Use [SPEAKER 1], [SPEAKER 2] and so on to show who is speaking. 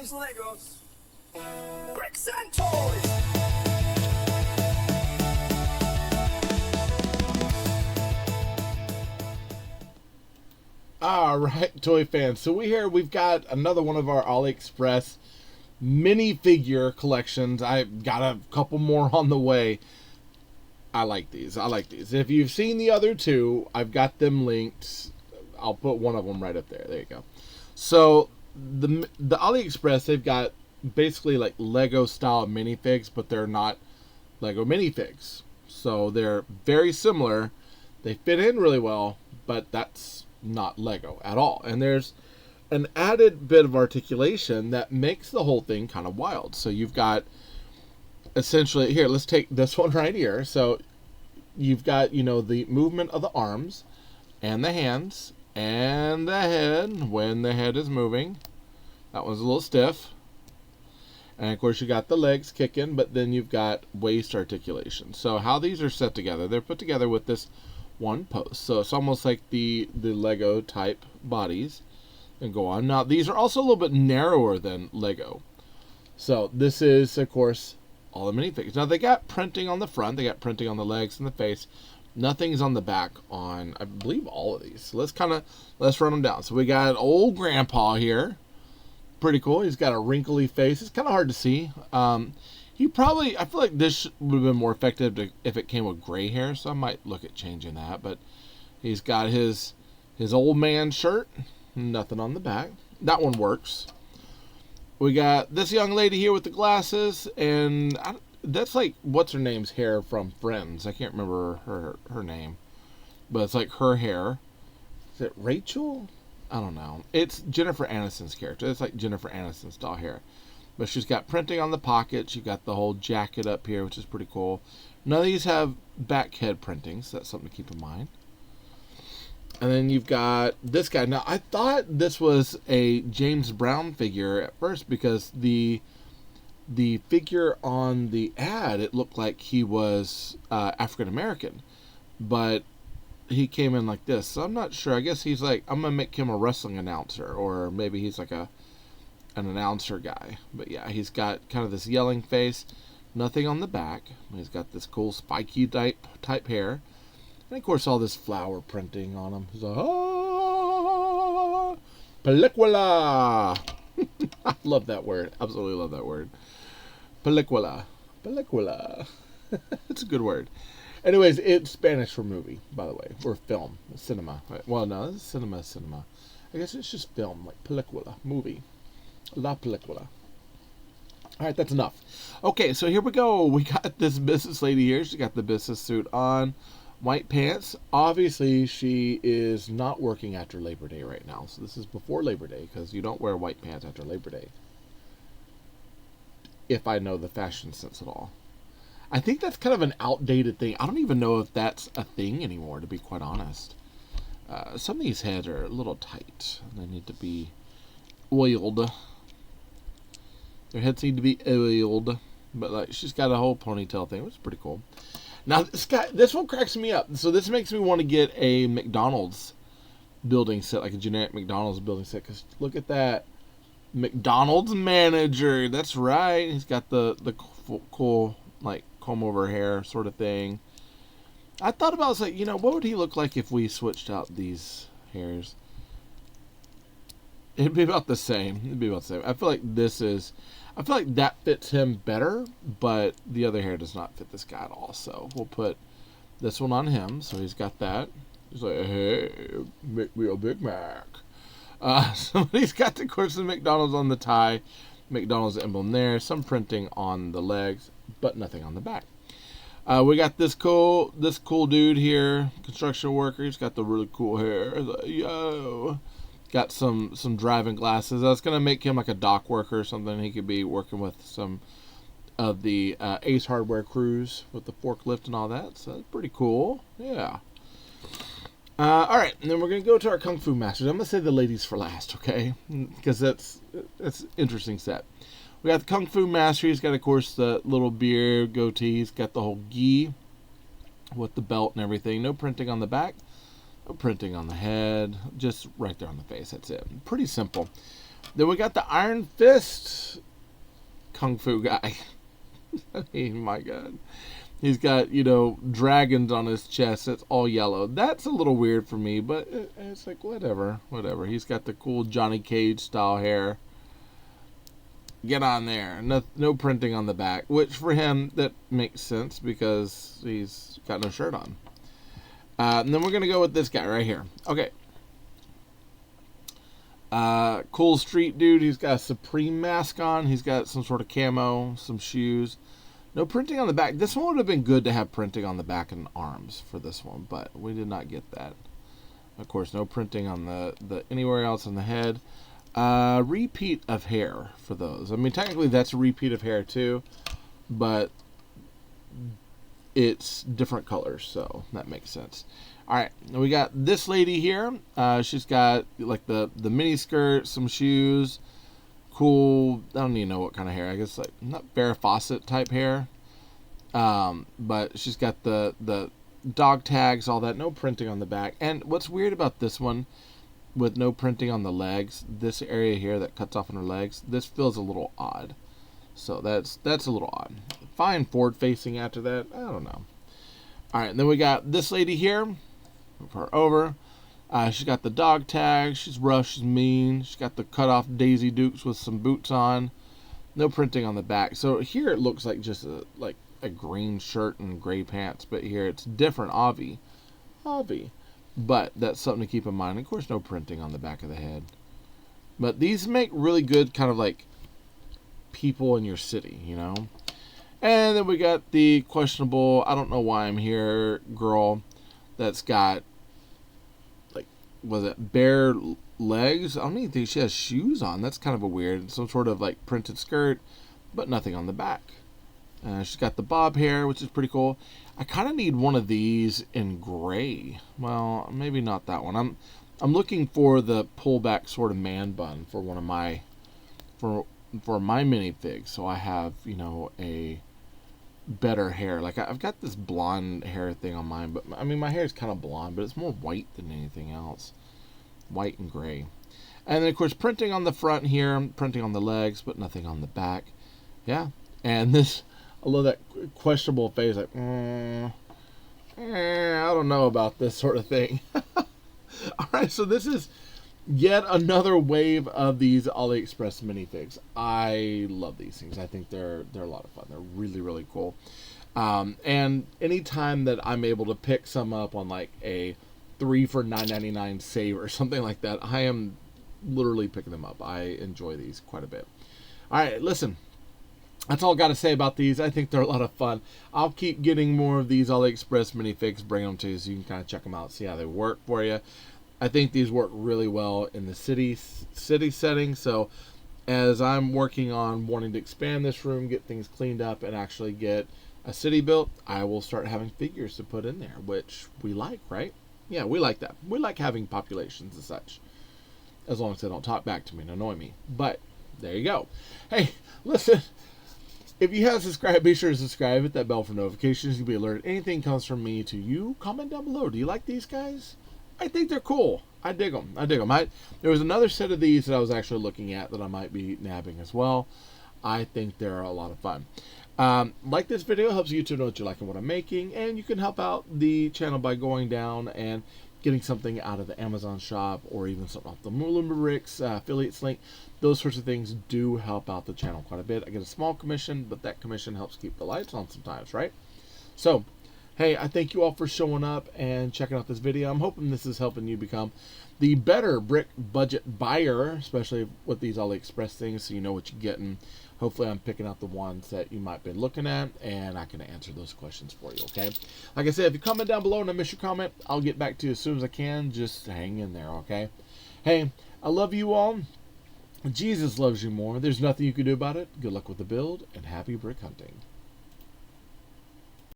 [SPEAKER 1] toys, Legos, bricks and toys.
[SPEAKER 2] All right, toy fans. So we've got another one of our AliExpress minifigure collections. I've got a couple more on the way. I like these. If you've seen the other two, I've got them linked. I'll put one of them right up there. There you go. So the AliExpress, they've got basically like Lego style minifigs, but they're not Lego minifigs. So they're very similar. They fit in really well, but that's not Lego at all. And there's an added bit of articulation that makes the whole thing kind of wild. So you've got essentially, here, let's take this one right here. So you've got, the movement of the arms and the hands and the head when the head is moving. That one's a little stiff. And of course you got the legs kicking, but then you've got waist articulation. So how these are set together, they're put together with this one post. So it's almost like the Lego type bodies and go on. Now these are also a little bit narrower than Lego. So this is, of course, all the minifigs. Now they got printing on the front, they got printing on the legs and the face. Nothing's on the back on, I believe, all of these. So let's run them down. So we got old grandpa here. Pretty cool. He's got a wrinkly face. It's kind of hard to see. I feel like this would have been more effective if it came with gray hair, so I might look at changing that. But he's got his old man shirt. Nothing on the back. That one works. We got this young lady here with the glasses, and that's like, what's her name's hair from Friends. I can't remember her name, but it's like her hair. Is it Rachel? I don't know. It's Jennifer Aniston's character. It's like Jennifer Aniston style hair. But she's got printing on the pockets. You've got the whole jacket up here, which is pretty cool. None of these have back head printing, so that's something to keep in mind. And then you've got this guy. Now, I thought this was a James Brown figure at first because the figure on the ad, it looked like he was African American. But he came in like this. So I'm not sure. I guess he's like, I'm going to make him a wrestling announcer. Or maybe he's like an announcer guy. But yeah, he's got kind of this yelling face. Nothing on the back. He's got this cool spiky type hair. And of course all this flower printing on him. He's like, película. I love that word. Absolutely love that word. Película. It's a good word. Anyways, it's Spanish for movie, by the way, or film, cinema. Well, no, this is cinema. I guess it's just film, like película, movie, la película. All right, that's enough. Okay, so here we go. We got this business lady here. She got the business suit on, white pants. Obviously, she is not working after Labor Day right now. So this is before Labor Day because you don't wear white pants after Labor Day. If I know the fashion sense at all. I think that's kind of an outdated thing. I don't even know if that's a thing anymore, to be quite honest. Some of these heads are a little tight. They need to be oiled. Their heads need to be oiled. But like, she's got a whole ponytail thing, which is pretty cool. Now, this one cracks me up. So this makes me want to get a McDonald's building set, like a generic McDonald's building set. Because look at that. McDonald's manager. That's right. He's got the cool, like, comb over hair sort of thing. I thought about, like, what would he look like if we switched out these hairs? It'd be about the same. I feel like that fits him better, but the other hair does not fit this guy at all. So we'll put this one on him. So he's got that. He's like, hey, make me a Big Mac. Somebody's got, of course, the McDonald's on the tie. McDonald's emblem there. Some printing on the legs, but nothing on the back. We got this cool dude here, construction worker. He's got the really cool hair. He's like, yo. Got some driving glasses. That's gonna make him like a dock worker or something. He could be working with some of the Ace Hardware crews with the forklift and all that. So that's pretty cool. Yeah. All right, and then we're gonna go to our Kung Fu Masters. I'm gonna say the ladies for last, okay? Because that's interesting set. We got the Kung Fu Master. He's got, of course, the little beard, goatee. He's got the whole gi with the belt and everything. No printing on the back. No printing on the head. Just right there on the face. That's it. Pretty simple. Then we got the Iron Fist Kung Fu guy. I mean, my God. He's got, you know, dragons on his chest. It's all yellow. That's a little weird for me, but it's like, whatever. He's got the cool Johnny Cage style hair. Get on there. No printing on the back, which for him, that makes sense because he's got no shirt on. And then we're going to go with this guy right here. Okay. Cool street dude. He's got a Supreme mask on. He's got some sort of camo, some shoes. No printing on the back. This one would have been good to have printing on the back and arms for this one, but we did not get that. Of course, no printing on the anywhere else on the head. Repeat of hair for those. I mean, technically that's a repeat of hair too, but it's different colors, so that makes sense. All right, we got this lady here. She's got like the mini skirt, some shoes. Cool, I don't even know what kind of hair. I guess like not Farrah Fawcett type hair. But she's got the dog tags, all that. No printing on the back. And what's weird about this one, with no printing on the legs, this area here that cuts off on her legs, this feels a little odd. So that's a little odd. Fine forward facing after that. I don't know. All right, and then we got this lady here. Move her over. She's got the dog tag. She's rough. She's mean. She's got the cut off Daisy Dukes with some boots on. No printing on the back. So here it looks like just a green shirt and gray pants, but here it's different. Avi. But that's something to keep in mind. Of course, no printing on the back of the head. But these make really good kind of like people in your city, you know. And then we got the questionable, I don't know why I'm here, girl that's got, like, was it bare legs? I don't even think she has shoes on. That's kind of a weird, some sort of like printed skirt, but nothing on the back. She's got the bob hair, which is pretty cool. I kind of need one of these in gray. Well, maybe not that one. I'm looking for the pullback sort of man bun for one of my for my minifigs, so I have, you know, a better hair. Like I've got this blonde hair thing on mine, but I mean my hair is kind of blonde, but it's more white than anything else. White and gray. And then of course printing on the front here, printing on the legs, but nothing on the back. Yeah. And this, I love that questionable face, like, I don't know about this sort of thing. All right, so this is yet another wave of these AliExpress minifigs. I love these things. I think they're a lot of fun. They're really, really cool. And anytime that I'm able to pick some up on like a 3 for $9.99 save or something like that, I am literally picking them up. I enjoy these quite a bit. All right, listen. That's all I got to say about these. I think they're a lot of fun. I'll keep getting more of these AliExpress minifigs, bring them to you so you can kind of check them out, see how they work for you. I think these work really well in the city setting. So as I'm working on wanting to expand this room, get things cleaned up, and actually get a city built, I will start having figures to put in there, which we like, right? Yeah, we like that. We like having populations and such, as long as they don't talk back to me and annoy me. But there you go. Hey, listen. If you haven't subscribed, be sure to subscribe. Hit that bell for notifications. You'll be alerted. Anything comes from me to you. Comment down below. Do you like these guys? I think they're cool. I dig them. There was another set of these that I was actually looking at that I might be nabbing as well. I think they're a lot of fun. Like this video, helps YouTube know what you like and what I'm making, and you can help out the channel by going down and getting something out of the Amazon shop, or even something off the Moolumbricks affiliates link. Those sorts of things do help out the channel quite a bit. I get a small commission, but that commission helps keep the lights on sometimes, right? So, hey, I thank you all for showing up and checking out this video. I'm hoping this is helping you become the better brick budget buyer, especially with these AliExpress things, so you know what you're getting. Hopefully I'm picking out the ones that you might be looking at, and I can answer those questions for you, okay? Like I said, if you comment down below and I miss your comment, I'll get back to you as soon as I can. Just hang in there, okay? Hey, I love you all. Jesus loves you more. There's nothing you can do about it. Good luck with the build, and happy brick hunting.